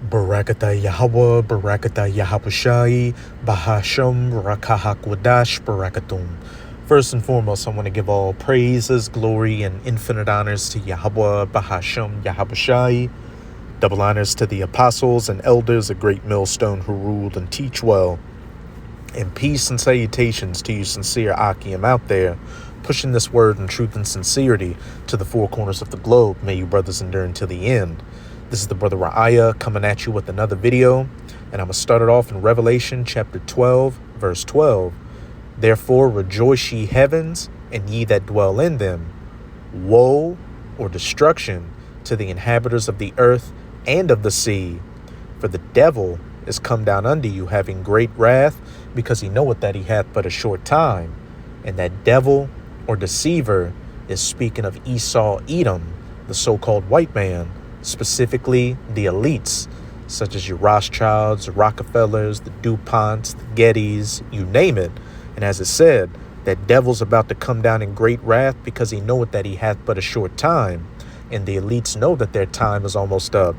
Barakatah Yahweh, Barakatah Yahabushai, Bahasham, Rakahakwadash, Barakatum. First and foremost, I want to give all praises, glory, and infinite honors to Yahweh, Bahasham, Yahabushai. Double honors to the apostles and elders, a great millstone who ruled and teach well. And peace and salutations to you sincere Akim out there, pushing this word in truth and sincerity to the four corners of the globe. May you brothers endure until the end. This is the brother Ra'aya coming at you with another video, and I'm going to start it off in Revelation chapter 12, verse 12. Therefore rejoice ye heavens, and ye that dwell in them. Woe or destruction to the inhabitants of the earth and of the sea, for the devil is come down unto you, having great wrath, because he knoweth that he hath but a short time. And that devil or deceiver is speaking of Esau Edom, the so-called white man, specifically the elites, such as your Rothschilds, the Rockefellers, the DuPonts, the Gettys, you name it. And as it said, that devil's about to come down in great wrath, because he knoweth that he hath but a short time. And the elites know that their time is almost up.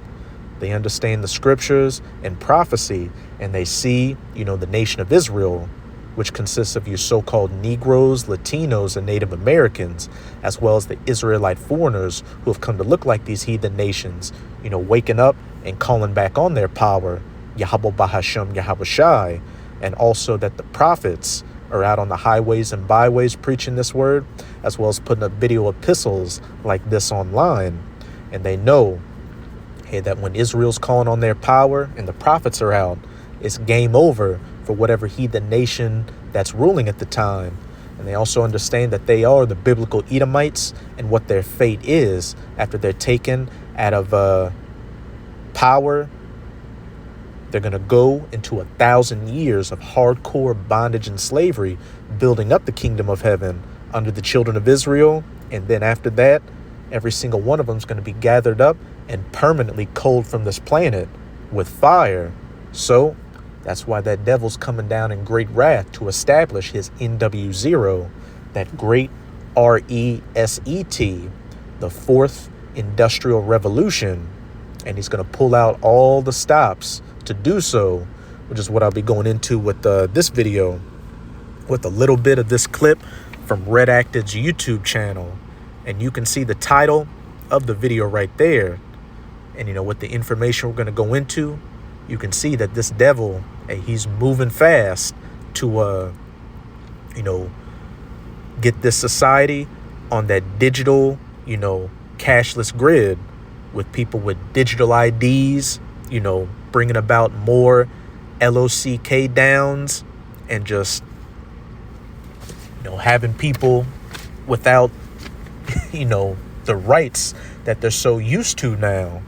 They understand the scriptures and prophecy, and they see, the nation of Israel, which consists of your so-called Negroes, Latinos, and Native Americans, as well as the Israelite foreigners who have come to look like these heathen nations, waking up and calling back on their power, Yahweh Bahasham Yahabushai, and also that the prophets are out on the highways and byways preaching this word, as well as putting up video epistles like this online. And they know, hey, that when Israel's calling on their power and the prophets are out, it's game over for whatever heathen nation that's ruling at the time. And they also understand that they are the biblical Edomites, and what their fate is after they're taken out of power. They're going to go into 1,000 years of hardcore bondage and slavery, building up the kingdom of heaven under the children of Israel. And then after that, every single one of them is going to be gathered up and permanently culled from this planet with fire. So that's why that devil's coming down in great wrath to establish his NW0, that great RESET, the fourth industrial revolution. And he's going to pull out all the stops to do so, which is what I'll be going into with this video, with a little bit of this clip from Redacted's YouTube channel. And you can see the title of the video right there. And, with the information we're going to go into, you can see that this devil, he's moving fast to, get this society on that digital, cashless grid, with people with digital IDs, bringing about more LOCK downs, and just, having people without, the rights that they're so used to now.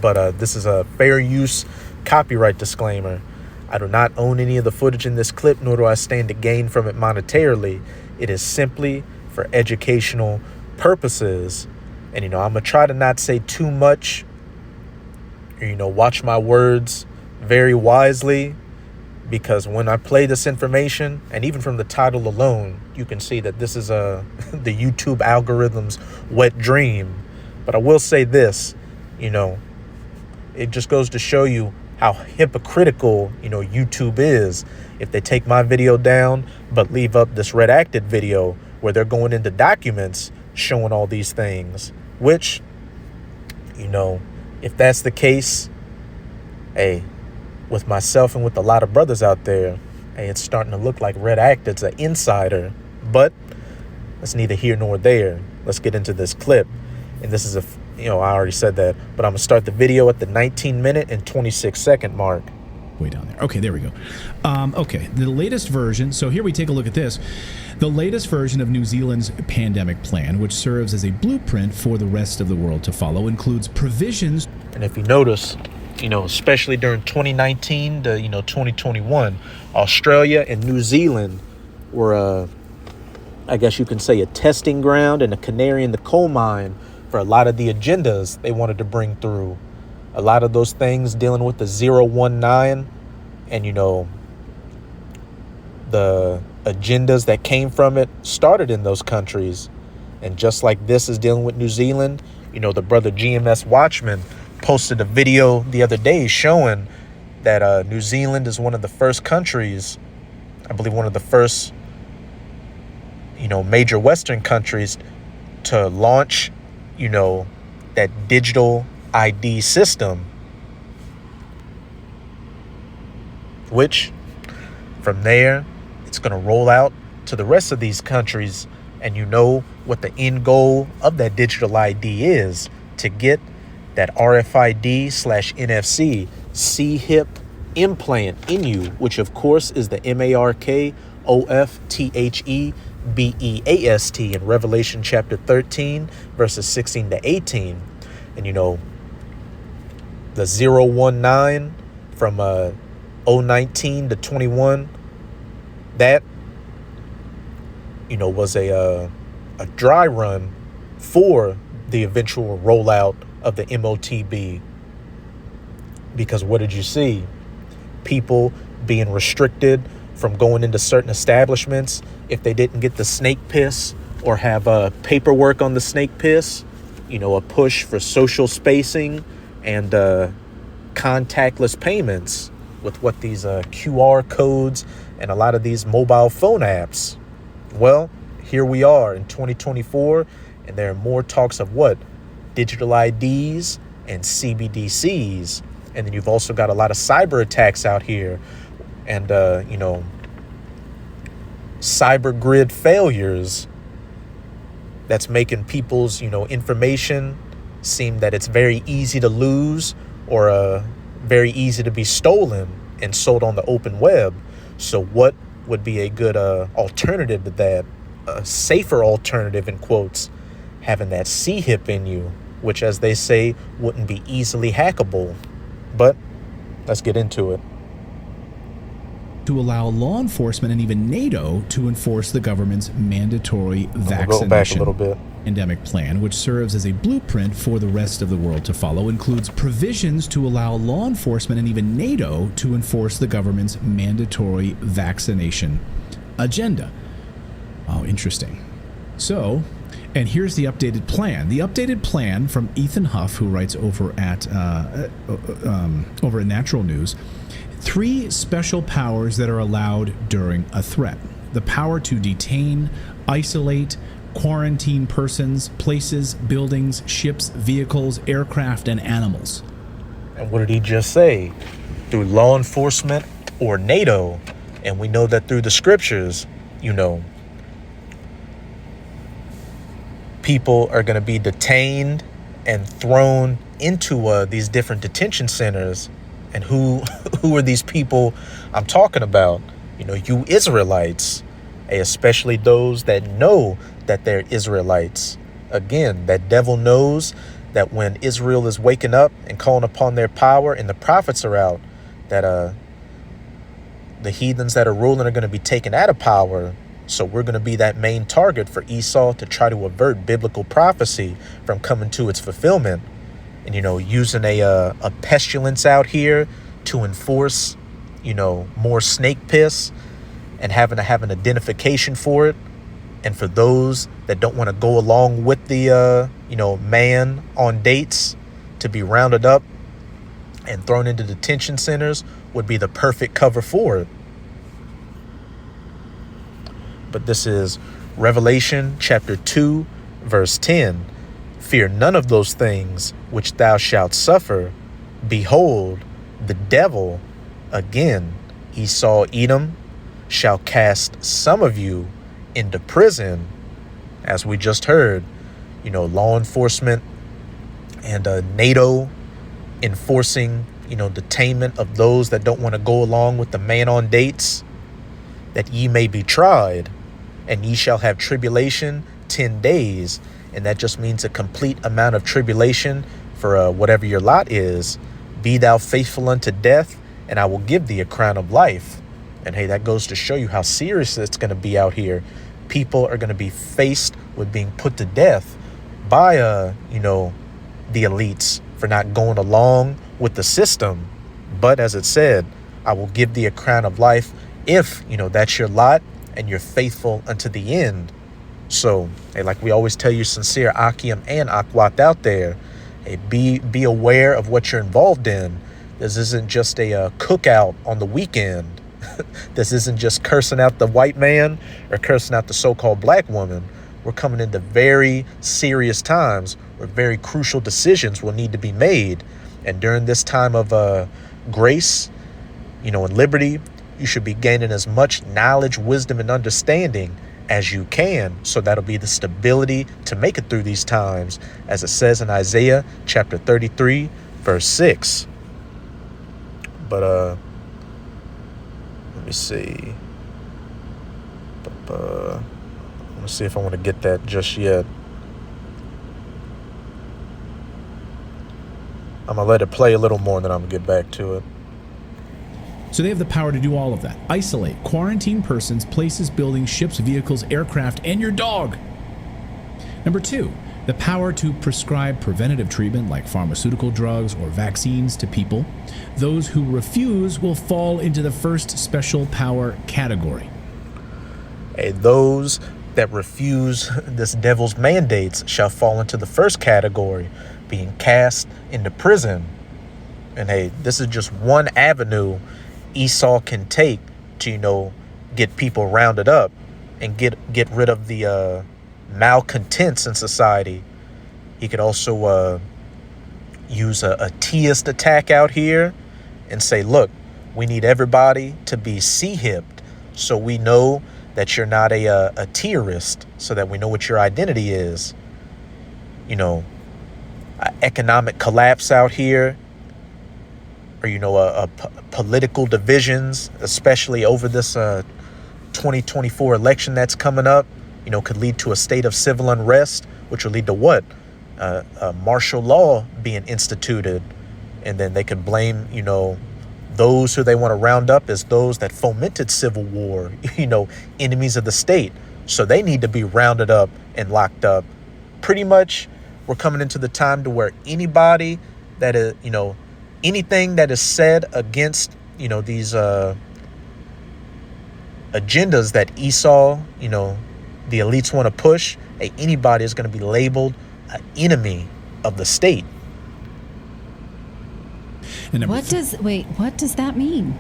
But this is a fair use copyright disclaimer. I do not own any of the footage in this clip, nor do I stand to gain from it monetarily. It is simply for educational purposes. And, I'm going to try to not say too much, or, watch my words very wisely, because when I play this information, and even from the title alone, you can see that this is the YouTube algorithm's wet dream. But I will say this, it just goes to show you how hypocritical, YouTube is. If they take my video down, but leave up this redacted video where they're going into documents showing all these things, which, if that's the case, hey, with myself and with a lot of brothers out there, hey, it's starting to look like Redacted's an insider. But that's neither here nor there. Let's get into this clip. And this is I already said that, but I'm going to start the video at the 19-minute and 26-second mark. Way down there. Okay, there we go. Okay, the latest version. So here we take a look at this. The latest version of New Zealand's pandemic plan, which serves as a blueprint for the rest of the world to follow, includes provisions. And if you notice, especially during 2019 to, 2021, Australia and New Zealand were, I guess you can say, a testing ground and a canary in the coal mine for a lot of the agendas they wanted to bring through. A lot of those things dealing with the 019 and, the agendas that came from it started in those countries. And just like this is dealing with New Zealand, the brother GMS Watchman posted a video the other day showing that New Zealand is one of the first countries, I believe one of the first, major Western countries to launch, that digital ID system, which from there, it's going to roll out to the rest of these countries. And you know what the end goal of that digital ID is: to get that RFID/NFC C-hip implant in you, which of course is the MARKOFTHEBEAST in Revelation chapter 13, verses 16 to 18. And the 019 from 019 to 21, that was a dry run for the eventual rollout of the MOTB. Because what did you see? People being restricted from going into certain establishments if they didn't get the snake piss or have paperwork on the snake piss. A push for social spacing and contactless payments with what these QR codes and a lot of these mobile phone apps. Well, here we are in 2024, and there are more talks of what? Digital IDs and CBDCs. And then you've also got a lot of cyber attacks out here and, cyber grid failures that's making people's, information seem that it's very easy to lose or very easy to be stolen and sold on the open web. So what would be a good alternative to that? A safer alternative, in quotes, having that C-hip in you, which, as they say, wouldn't be easily hackable. But let's get into it. To allow law enforcement and even NATO to enforce the government's mandatory Go back a little bit. Pandemic plan, which serves as a blueprint for the rest of the world to follow, includes provisions to allow law enforcement and even NATO to enforce the government's mandatory vaccination agenda. Oh, interesting. So, and here's the updated plan. The updated plan from Ethan Huff, who writes over at Natural News. 3 special powers that are allowed during a threat: the power to detain, isolate, quarantine persons, places, buildings, ships, vehicles, aircraft, and animals. And what did he just say? Through law enforcement or NATO. And we know that through the scriptures, people are going to be detained and thrown into these different detention centers. And who are these people I'm talking about? You Israelites, especially those that know that they're Israelites. Again, that devil knows that when Israel is waking up and calling upon their power and the prophets are out, that the heathens that are ruling are going to be taken out of power. So we're going to be that main target for Esau to try to avert biblical prophecy from coming to its fulfillment. And, using a pestilence out here to enforce, more snake piss and having to have an identification for it. And for those that don't want to go along with the, man on dates, to be rounded up and thrown into detention centers would be the perfect cover for it. But this is Revelation chapter 2, verse 10. Fear none of those things which thou shalt suffer. Behold, the devil, again, Esau, Edom, shall cast some of you into prison. As we just heard, law enforcement and NATO enforcing, detainment of those that don't want to go along with the man on dates, that ye may be tried, and ye shall have tribulation 10 days. And that just means a complete amount of tribulation for whatever your lot is. Be thou faithful unto death, and I will give thee a crown of life. And hey, that goes to show you how serious it's going to be out here. People are going to be faced with being put to death by, the elites for not going along with the system. But as it said, I will give thee a crown of life if, that's your lot and you're faithful unto the end. So, hey, like we always tell you, sincere Akim and Akwat out there, Hey, be aware of what you're involved in. This isn't just a cookout on the weekend. This isn't just cursing out the white man or cursing out the so-called black woman. We're coming into very serious times where very crucial decisions will need to be made. And during this time of grace, and liberty, you should be gaining as much knowledge, wisdom, and understanding as you can. So that'll be the stability to make it through these times, as it says in Isaiah chapter 33, verse 6. But let me see. Let me see if I want to get that just yet. I'm going to let it play a little more and then I'm going to get back to it. So they have the power to do all of that. Isolate, quarantine persons, places, buildings, ships, vehicles, aircraft, and your dog. Number 2, the power to prescribe preventative treatment like pharmaceutical drugs or vaccines to people. Those who refuse will fall into the first special power category. Hey, those that refuse this devil's mandates shall fall into the first category, being cast into prison. And hey, this is just one avenue Esau can take to, get people rounded up and get rid of the malcontents in society. He could also use a teist attack out here and say, look, we need everybody to be C-hipped so we know that you're not a terrorist, so that we know what your identity is. Economic collapse out here, or political divisions, especially over this 2024 election that's coming up, could lead to a state of civil unrest, which will lead to what? Martial law being instituted. And then they could blame, those who they want to round up as those that fomented civil war, enemies of the state. So they need to be rounded up and locked up. Pretty much, we're coming into the time to where anybody that is, anything that is said against, these agendas that Esau, the elites want to push, anybody is going to be labeled an enemy of the state. And what does that mean?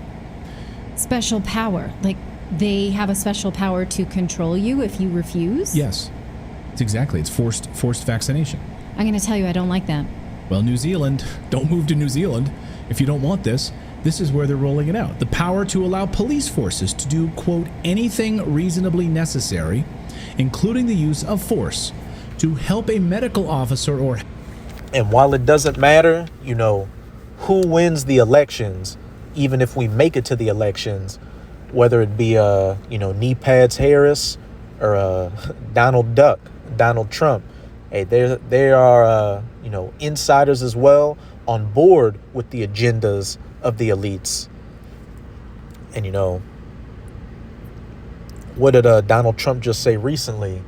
Special power? Like they have a special power to control you if you refuse? Yes, it's forced vaccination. I'm going to tell you, I don't like that. Well, New Zealand, don't move to New Zealand if you don't want this. This is where they're rolling it out. The power to allow police forces to do, quote, anything reasonably necessary, including the use of force, to help a medical officer or... And while it doesn't matter, who wins the elections, even if we make it to the elections, whether it be, knee pads Harris or Donald Trump, hey, there are, insiders as well on board with the agendas of the elites. And, what did Donald Trump just say recently?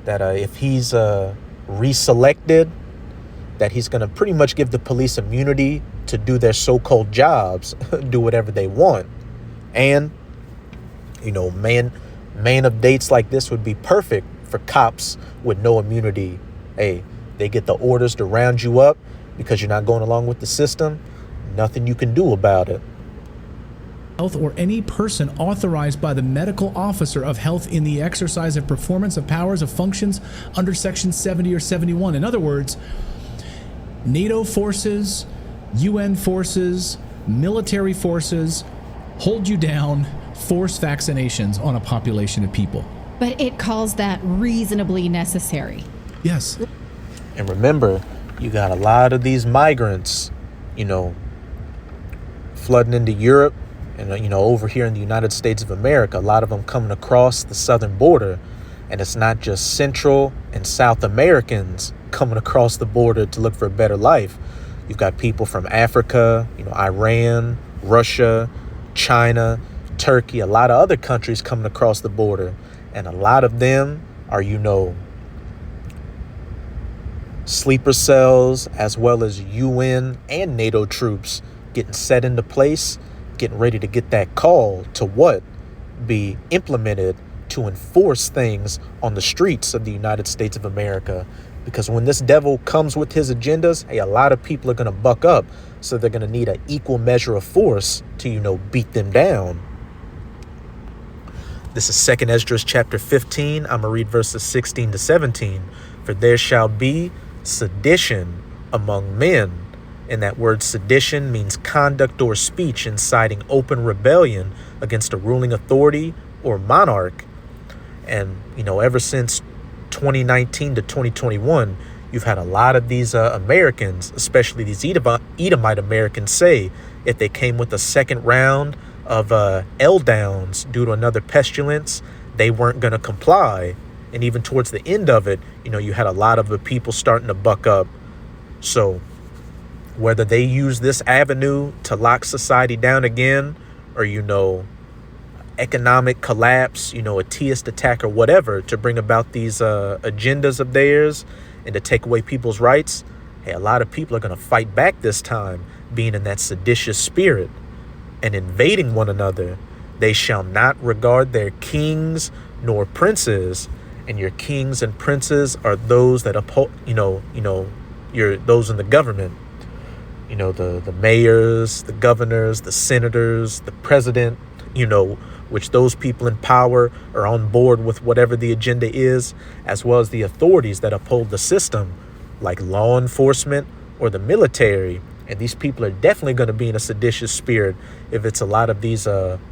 That if he's reselected, that he's going to pretty much give the police immunity to do their so-called jobs, do whatever they want. And, man of dates like this would be perfect for cops with no immunity. Hey, they get the orders to round you up because you're not going along with the system. Nothing you can do about it. Health or any person authorized by the medical officer of health in the exercise of performance of powers of functions under Section 70 or 71. In other words, NATO forces, UN forces, military forces hold you down, force vaccinations on a population of people. But it calls that reasonably necessary. Yes. And remember, you got a lot of these migrants, flooding into Europe and, over here in the United States of America, a lot of them coming across the southern border. And it's not just Central and South Americans coming across the border to look for a better life. You've got people from Africa, Iran, Russia, China, Turkey, a lot of other countries coming across the border. And a lot of them are, sleeper cells, as well as UN and NATO troops getting set into place, getting ready to get that call to what? Be implemented to enforce things on the streets of the United States of America. Because when this devil comes with his agendas, hey, a lot of people are going to buck up. So they're going to need an equal measure of force to, beat them down. This is 2nd Esdras chapter 15. I'm going to read verses 16 to 17. For there shall be sedition among men. And that word sedition means conduct or speech inciting open rebellion against a ruling authority or monarch. And, ever since 2019 to 2021, you've had a lot of these Americans, especially these Edomite Americans, say if they came with a second round of L-downs due to another pestilence, they weren't going to comply. And even towards the end of it, you had a lot of the people starting to buck up. So whether they use this avenue to lock society down again, or, economic collapse, a theist attack or whatever to bring about these agendas of theirs and to take away people's rights, hey, a lot of people are going to fight back this time, being in that seditious spirit and invading one another. They shall not regard their kings nor princes, and your kings and princes are those that uphold, you're those in the government, the mayors, the governors, the senators, the president, which those people in power are on board with whatever the agenda is, as well as the authorities that uphold the system, like law enforcement or the military. And these people are definitely going to be in a seditious spirit if it's a lot of these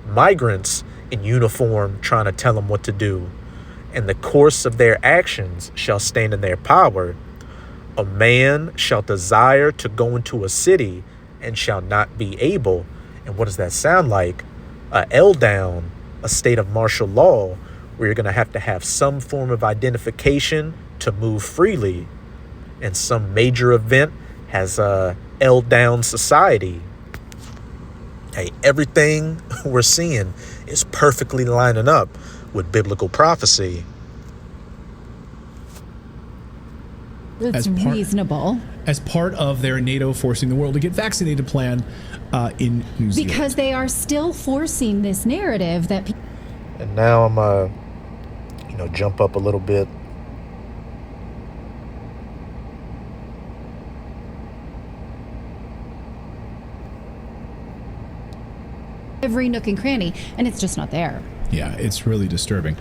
migrants in uniform trying to tell them what to do. And the course of their actions shall stand in their power. A man shall desire to go into a city and shall not be able. And what does that sound like? A L-down, a state of martial law, where you're going to have some form of identification to move freely. And some major event has a L-down society. Hey, everything we're seeing is perfectly lining up with biblical prophecy. It's reasonable. As part of their NATO forcing the world to get vaccinated plan in New Zealand. Because they are still forcing this narrative that And now I'm, jump up a little bit. every nook and cranny, and it's just not there. Yeah, it's really disturbing.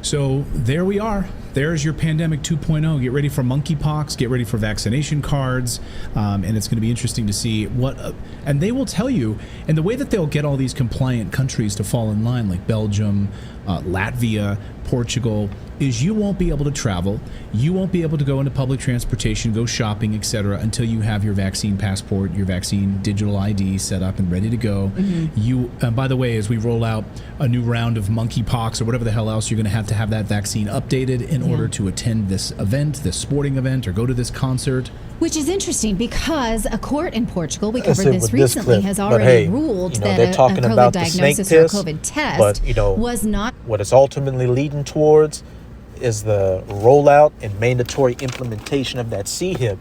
So there we are. There's your Pandemic 2.0. Get ready for monkeypox. Get ready for vaccination cards. And it's going to be interesting to see what... and they will tell you, and the way that they'll get all these compliant countries to fall in line, like Belgium, Latvia, Portugal, is you won't be able to travel. You won't be able to go into public transportation, go shopping, etc., until you have your vaccine passport, your vaccine digital ID set up and ready to go. Mm-hmm. You, by the way, as we roll out a new round of monkeypox or whatever the hell else, you're going to have that vaccine updated in order to attend this event, this sporting event, or go to this concert. Which is interesting because a court in Portugal, we covered this recently, has already ruled that a COVID diagnosis or a COVID test was not. What it's ultimately leading towards is the rollout and mandatory implementation of that CHIP,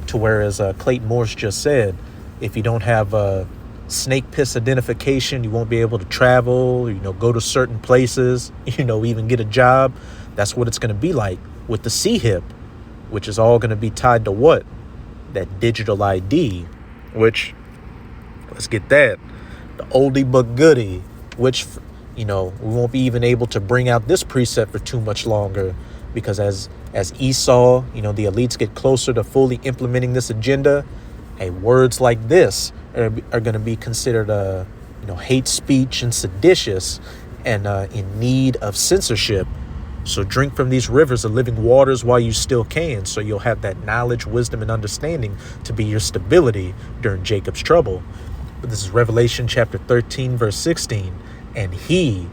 to where, as Clayton Morse just said, if you don't have snake piss identification, you won't be able to travel, go to certain places, even get a job. That's what it's going to be like with the CHIP, which is all going to be tied to what? That digital ID, which, let's get that, the oldie but goodie, which, we won't be even able to bring out this precept for too much longer, because as Esau, the elites get closer to fully implementing this agenda, hey, words like this are going to be considered, hate speech and seditious and in need of censorship. So drink from these rivers of living waters while you still can, so you'll have that knowledge, wisdom, and understanding to be your stability during Jacob's trouble. But this is Revelation chapter 13, verse 16. And he,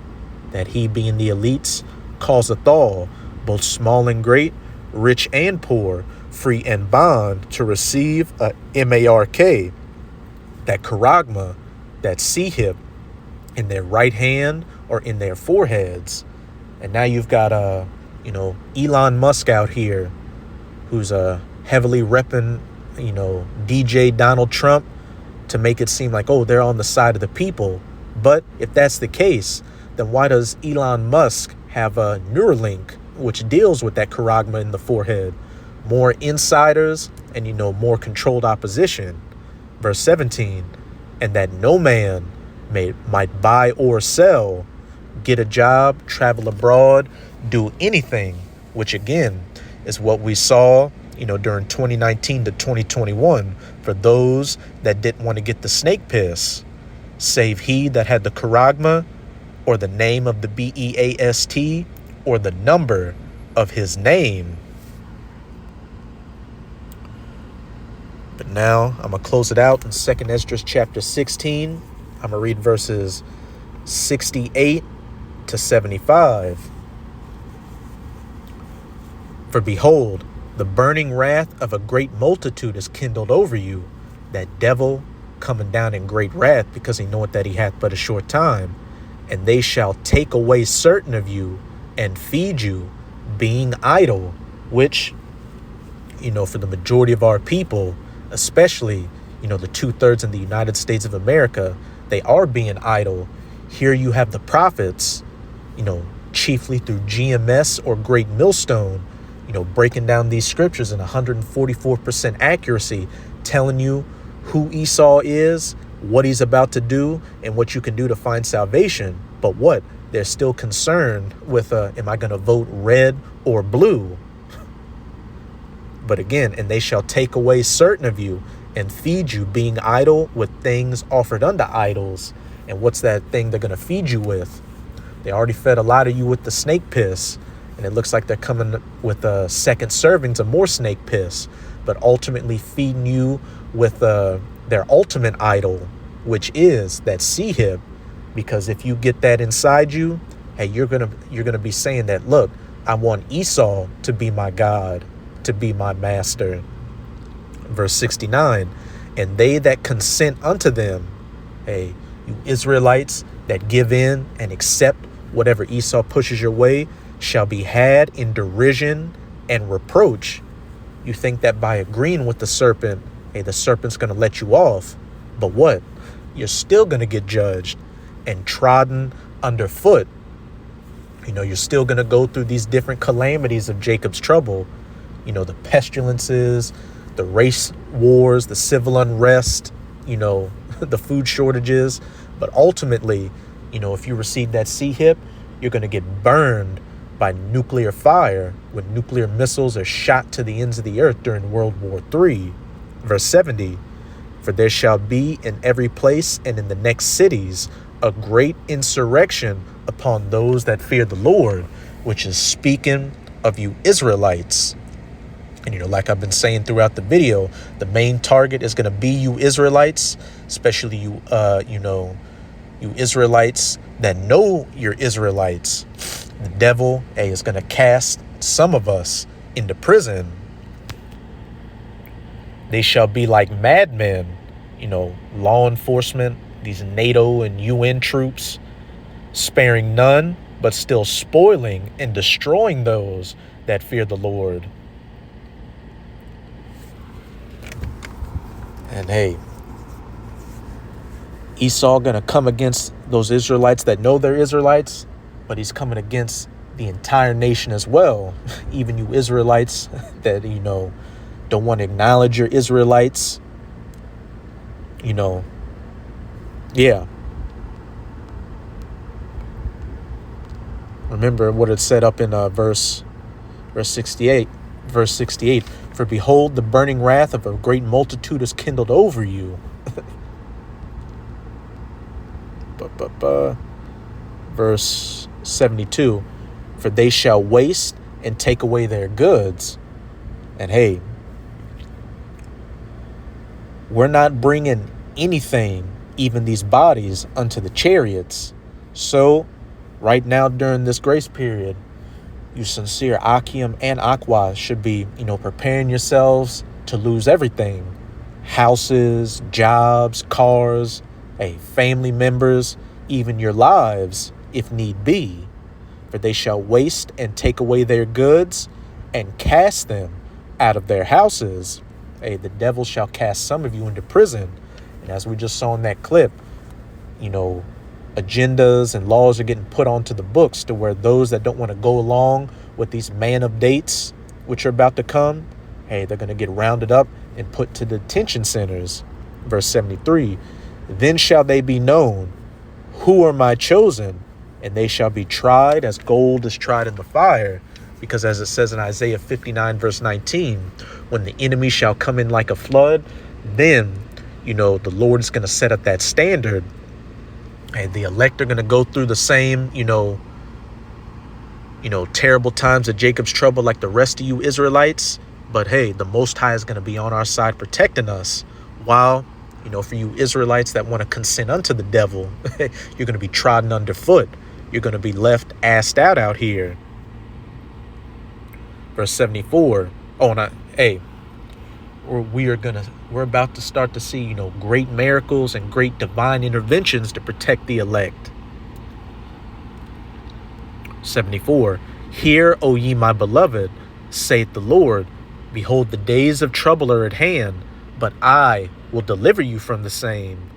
that he being the elites, causeth all, both small and great, rich and poor, free and bond, to receive a mark, that charagma, that CHIP, in their right hand or in their foreheads. And now you've got Elon Musk out here, who's heavily repping DJ Donald Trump to make it seem like, they're on the side of the people. But if that's the case, then why does Elon Musk have a Neuralink, which deals with that charagma in the forehead? more insiders, and, more controlled opposition. Verse 17, and that no man might buy or sell, get a job, travel abroad, do anything, which again is what we saw, during 2019 to 2021 for those that didn't want to get the snake piss, save he that had the charagma, or the name of the BEAST, or the number of his name. But now I'm going to close it out in 2nd Esdras chapter 16. I'm going to read verses 68 to 75. For behold, the burning wrath of a great multitude is kindled over you, that devil coming down in great wrath, because he knoweth that he hath but a short time. And they shall take away certain of you and feed you, being idle, which, for the majority of our people, especially, the 2/3 in the United States of America, they are being idle. Here you have the prophets, chiefly through GMS or Great Millstone, breaking down these scriptures in 144% accuracy, telling you who Esau is, what he's about to do, and what you can do to find salvation. But what? They're still concerned with, am I going to vote red or blue? But again, and they shall take away certain of you and feed you, being idle, with things offered unto idols. And what's that thing they're going to feed you with? They already fed a lot of you with the snake piss, and it looks like they're coming with second servings of more snake piss, but ultimately feeding you with their ultimate idol, which is that C-hip. Because if you get that inside you, hey, you're gonna be saying that, look, I want Esau to be my God, to be my master. Verse 69, and they that consent unto them, hey, you Israelites that give in and accept whatever Esau pushes your way, shall be had in derision and reproach. You think that by agreeing with the serpent, hey, the serpent's going to let you off. But what? You're still going to get judged and trodden underfoot. You're still going to go through these different calamities of Jacob's trouble. The pestilences, the race wars, the civil unrest, the food shortages. But ultimately, if you receive that C-hip, you're going to get burned by nuclear fire when nuclear missiles are shot to the ends of the earth during World War III. Verse 70, for there shall be in every place and in the next cities a great insurrection upon those that fear the Lord, which is speaking of you Israelites. And, like I've been saying throughout the video, the main target is going to be you Israelites, especially you Israelites that know you're Israelites. The devil, is going to cast some of us into prison. They shall be like madmen, law enforcement, these NATO and UN troops, sparing none, but still spoiling and destroying those that fear the Lord. And hey, Esau gonna come against those Israelites that know they're Israelites, but he's coming against the entire nation as well. Even you Israelites that, don't want to acknowledge you're Israelites. Yeah. Remember what it said up in verse 68. Verse 68. For behold, the burning wrath of a great multitude is kindled over you. Verse 72. For they shall waste and take away their goods. And hey, we're not bringing anything, even these bodies, unto the chariots. So right now during this grace period, you sincere Akim and Aqua should be, preparing yourselves to lose everything. Houses, jobs, cars, family members, even your lives, if need be. For they shall waste and take away their goods and cast them out of their houses. The devil shall cast some of you into prison. And as we just saw in that clip, agendas and laws are getting put onto the books to where those that don't want to go along with these man of dates, which are about to come, Hey, they're going to get rounded up and put to detention centers. Verse 73, then shall they be known who are my chosen, and they shall be tried as gold is tried in the fire. Because as it says in Isaiah 59, verse 19, when the enemy shall come in like a flood, then, the Lord is going to set up that standard. And the elect are going to go through the same, terrible times of Jacob's trouble like the rest of you Israelites. But hey, the Most High is going to be on our side protecting us. While, for you Israelites that want to consent unto the devil, you're going to be trodden underfoot. You're going to be left assed out here. Verse 74. We're about to start to see, great miracles and great divine interventions to protect the elect. 74. Hear, O ye my beloved, saith the Lord, behold, the days of trouble are at hand, but I will deliver you from the same.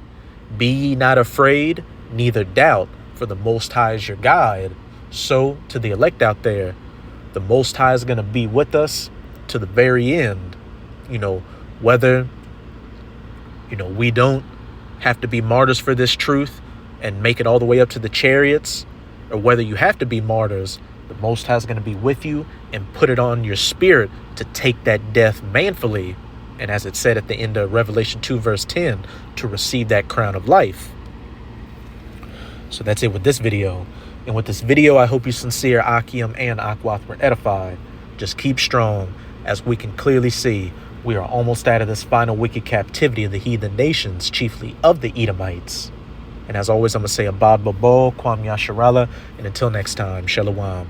Be ye not afraid, neither doubt, for the Most High is your guide. So, to the elect out there, the Most High is going to be with us to the very end. Whether, we don't have to be martyrs for this truth and make it all the way up to the chariots, or whether you have to be martyrs, the Most High is going to be with you and put it on your spirit to take that death manfully. And as it said at the end of Revelation 2, verse 10, to receive that crown of life. So that's it with this video. And with this video, I hope you sincere Akim and Akwath were edified. Just keep strong. As we can clearly see, we are almost out of this final wicked captivity of the heathen nations, chiefly of the Edomites. And as always, I'm going to say Abad Babal, Kwam Yasharala, and until next time, Shalom.